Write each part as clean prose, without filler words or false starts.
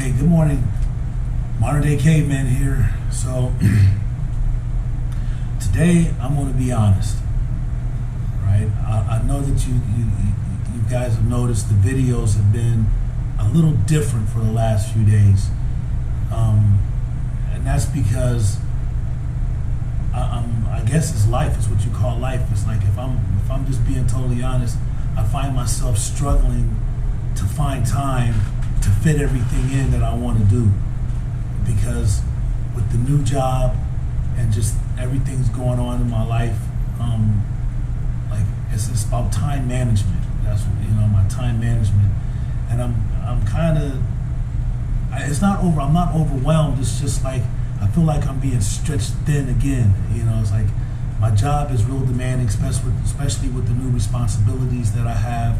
Hey, good morning. Modern Day Caveman here. So today I'm going to be honest, right? I know that you guys have noticed the videos have been a little different for the last few days, and that's because I guess it's life. It's what you call life. It's like if I'm just being totally honest, I find myself struggling to find time to fit everything in that I want to do, because with the new job and just everything's going on in my life, like it's about time management. That's what, my time management, and I'm kind of, I'm not overwhelmed. It's just like I feel like I'm being stretched thin again. It's like my job is real demanding, especially with the new responsibilities that I have.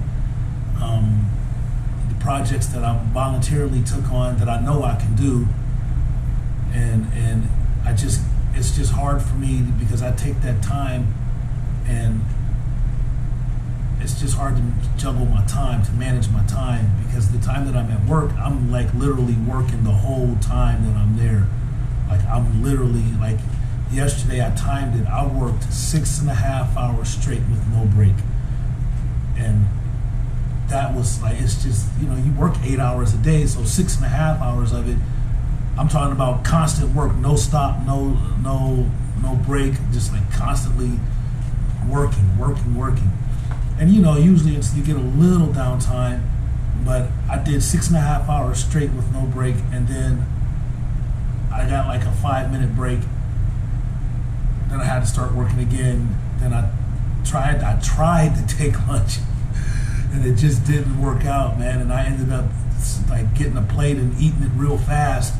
The projects that I voluntarily took on that I know I can do, and it's just hard for me because I take that time, and it's just hard to juggle my time, to manage my time, because the time that I'm at work, I'm like literally working the whole time that I'm there. Like I'm literally, like yesterday I timed it, I worked 6.5 hours straight with no break. And that was like, it's just, you work 8 hours a day, so 6.5 hours of it, I'm talking about constant work, no stop, no break, just like constantly working. And usually you get a little downtime, but I did 6.5 hours straight with no break, and then I got like a 5-minute break. Then I had to start working again. Then I tried to take lunch, and it just didn't work out, man. And I ended up like getting a plate and eating it real fast,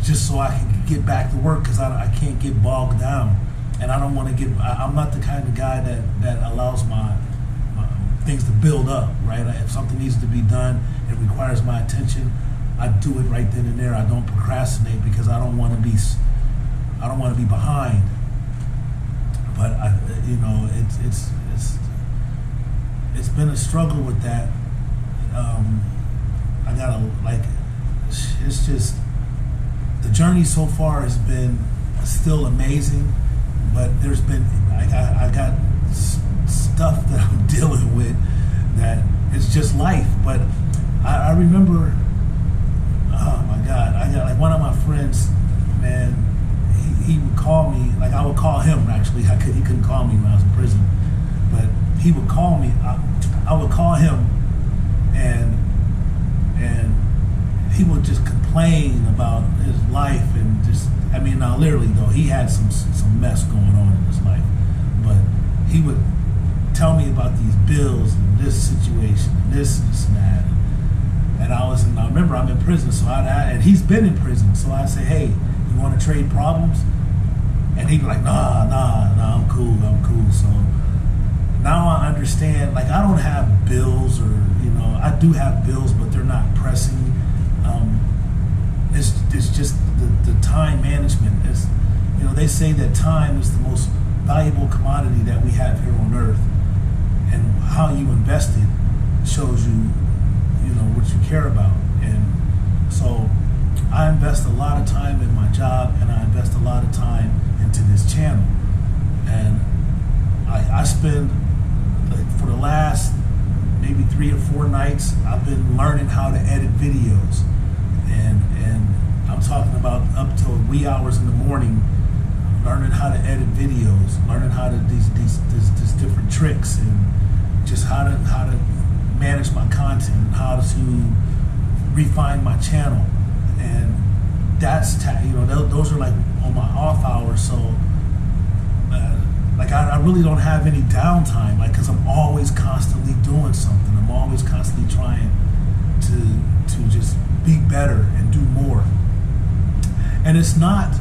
just so I can get back to work, because I can't get bogged down. And I don't want to I'm not the kind of guy that allows my things to build up, right? If something needs to be done, it requires my attention, I do it right then and there. I don't procrastinate because I don't want to be behind. But it's been a struggle with that. I gotta, like, it's just, the journey so far has been still amazing, but there's been, I got stuff that I'm dealing with that it's just life. But I remember, oh my God, I got like one of my friends, man, he would call me, like I would call him actually, he couldn't call me when I was in prison, but he would call me, I would call him, and he would just complain about his life, and just, now literally though, he had some mess going on in his life, but he would tell me about these bills and this situation and this and that, and I remember I'm in prison, so and he's been in prison, so I say, hey, you want to trade problems? And he'd be like, nah, I'm cool. So now I understand, like, I don't have bills, or I do have bills, but they're not pressing. It's just the time management. It's, they say that time is the most valuable commodity that we have here on earth, and how you invest it shows you, what you care about. And so I invest a lot of time in my job, and I invest a lot of time into this channel. And I spend, like, for the last maybe 3 or 4 nights, I've been learning how to edit videos. And I'm talking about up till wee hours in the morning, learning how to edit videos, learning how to these different tricks, and just how to manage my content, how to refine my channel. And that's those are like on my off hours. So like I really don't have any downtime, like, because I'm always constantly doing something. I'm always constantly trying to just be better and do more. And it's not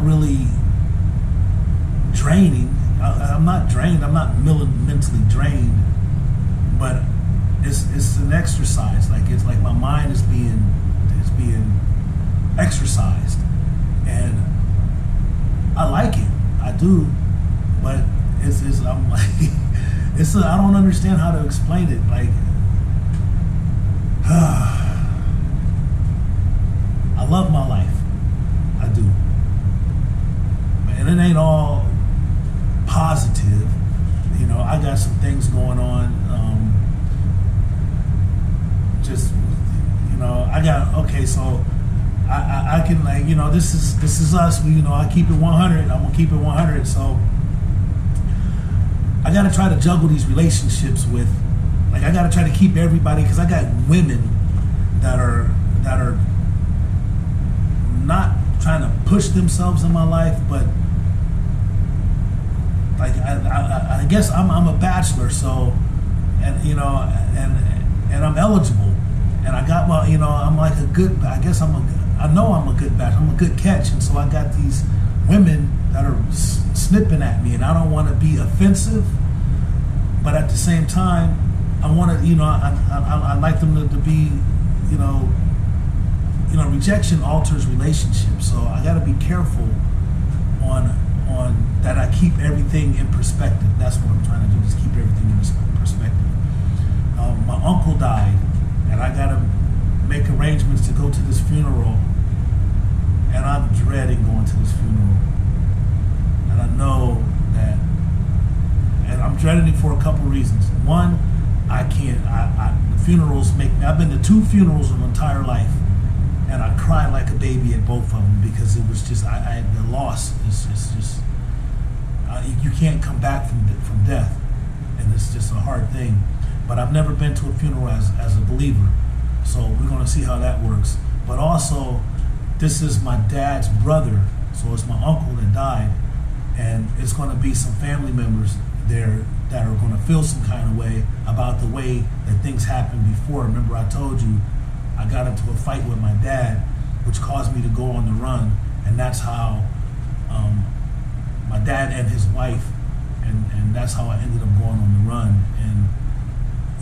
really draining. I'm not drained. I'm not mentally drained, but it's an exercise. Like, it's like my mind is being exercised, and I like it. I do, but I'm like, I don't understand how to explain it. Like, I got, okay, so I can, like, you know, this is us. You know, I keep it 100. I'm gonna keep it 100. So I gotta try to juggle these relationships with, like, I gotta try to keep everybody, because I got women that are not trying to push themselves in my life, but like I guess I'm a bachelor, so, and you know, and I'm eligible, and I got my, you know, I'm like a good, I guess I know I'm a good bachelor, I'm a good catch, and so I got these women that are snipping at me, and I don't want to be offensive, but at the same time, I want to, you know, I like them to be, you know, rejection alters relationships, so I got to be careful on that. I keep everything in perspective. That's what I'm trying to do, is keep everything in perspective. My uncle died, and I got to make arrangements to go to this funeral, and I'm dreading going to this funeral, and I know that, and I'm dreading it for a couple reasons. One, I can't, the funerals make me, I've been to 2 funerals in my entire life, and I cried like a baby at both of them, because it was just, the loss is just you can't come back from death, and it's just a hard thing. But I've never been to a funeral as a believer, so we're going to see how that works. But also, this is my dad's brother, so it's my uncle that died, and it's going to be some family members there that are going to feel some kind of way about the way that things happened before. Remember, I told you I got into a fight with my dad, which caused me to go on the run, and that's how my dad and his wife, and that's how I ended up going on the run. And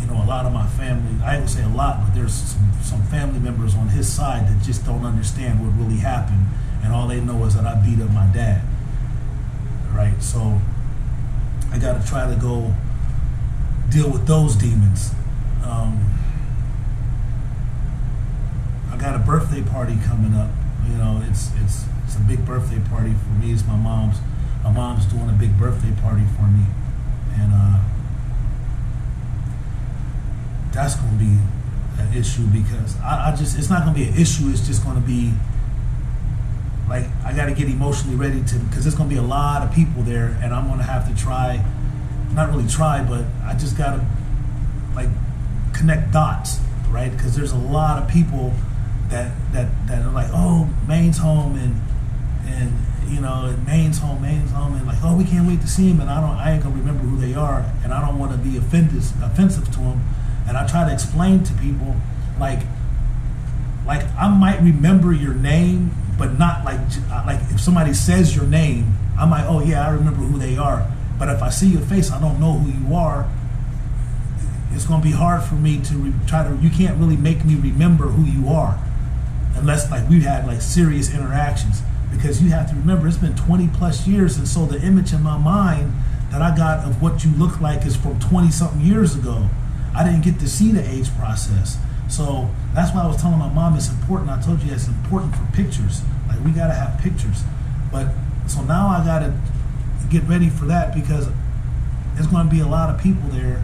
you know, a lot of my family, I ain't gonna say a lot, but there's some family members on his side that just don't understand what really happened, and all they know is that I beat up my dad, right? So I got to try to go deal with those demons. I got a birthday party coming up. You know, it's a big birthday party for me. It's my mom's. My mom's doing a big birthday party for me, and that's going to be an issue, because I just, it's not going to be an issue. It's just going to be like, I got to get emotionally ready to, because there's going to be a lot of people there, and I'm going to have to try, not really try, but I just got to like connect dots, right? Because there's a lot of people that are like, oh, Maine's home, and you know, Maine's home, and like, oh, we can't wait to see him, and I ain't gonna remember who they are, and I don't want to be offensive to them, and I try to explain to people, like I might remember your name, but not like if somebody says your name, I might, oh yeah, I remember who they are, but if I see your face, I don't know who you are. It's gonna be hard for me to you can't really make me remember who you are, unless like we've had like serious interactions, because you have to remember it's been 20 plus years, and so the image in my mind that I got of what you look like is from 20 something years ago. I didn't get to see the age process, so that's why I was telling my mom it's important. I told you it's important for pictures, like we gotta have pictures. But so now I gotta get ready for that, because there's gonna be a lot of people there,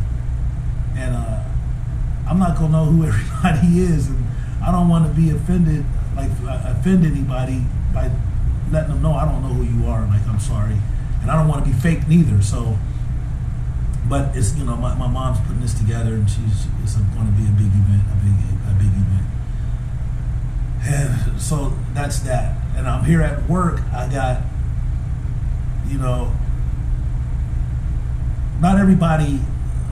and I'm not gonna know who everybody is, and I don't want to be offend anybody by letting them know I don't know who you are, like I'm sorry, and I don't want to be fake neither. So, but it's, you know, my mom's putting this together, and it's going to be a big event, a big event, and so that's that. And I'm here at work. I got, you know, not everybody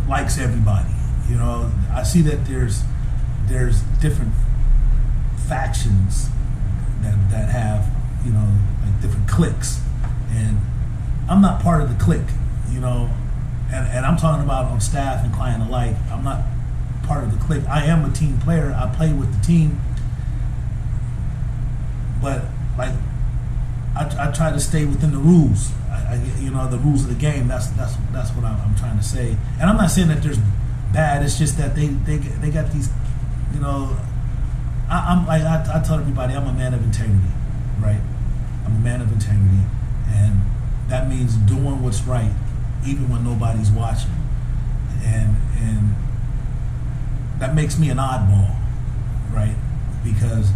likes everybody. You know, I see that there's different factions that have, you know, like different cliques, and I'm not part of the clique, you know, and I'm talking about on staff and client alike. I'm not part of the clique. I am a team player. I play with the team, but like I try to stay within the rules. You know, the rules of the game. That's what I'm trying to say. And I'm not saying that there's bad. It's just that they got these, you know. I'm like I tell everybody, I'm a man of integrity, right? I'm a man of integrity, and that means doing what's right, even when nobody's watching, and that makes me an oddball, right? because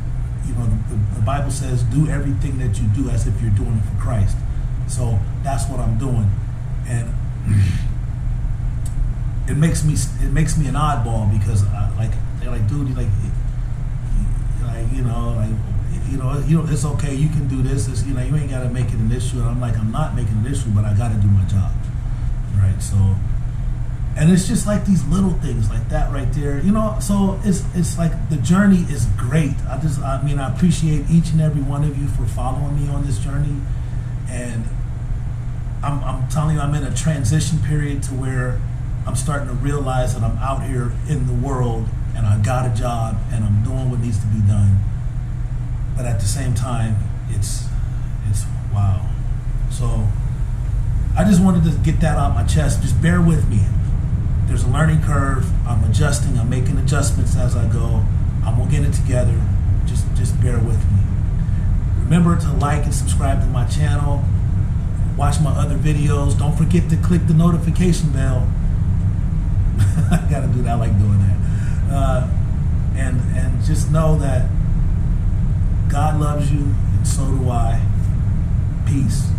the Bible says do everything that you do as if you're doing it for Christ. So that's what I'm doing, and it makes me an oddball because they're like, dude, it's okay, you can do this. You ain't got to make it an issue. And I'm like, I'm not making an issue, but I got to do my job, right? So, and it's just like these little things like that right there, So it's like the journey is great. I appreciate each and every one of you for following me on this journey, and I'm telling you, I'm in a transition period to where I'm starting to realize that I'm out here in the world and I got a job and I'm doing what needs to be done. But at the same time, it's wow. So I just wanted to get that out my chest. Just bear with me. There's a learning curve. I'm adjusting. I'm making adjustments as I go. I'm gonna get it together. Just bear with me. Remember to like and subscribe to my channel. Watch my other videos. Don't forget to click the notification bell. I gotta do that. I like doing that. And just know that God loves you, and so do I. Peace.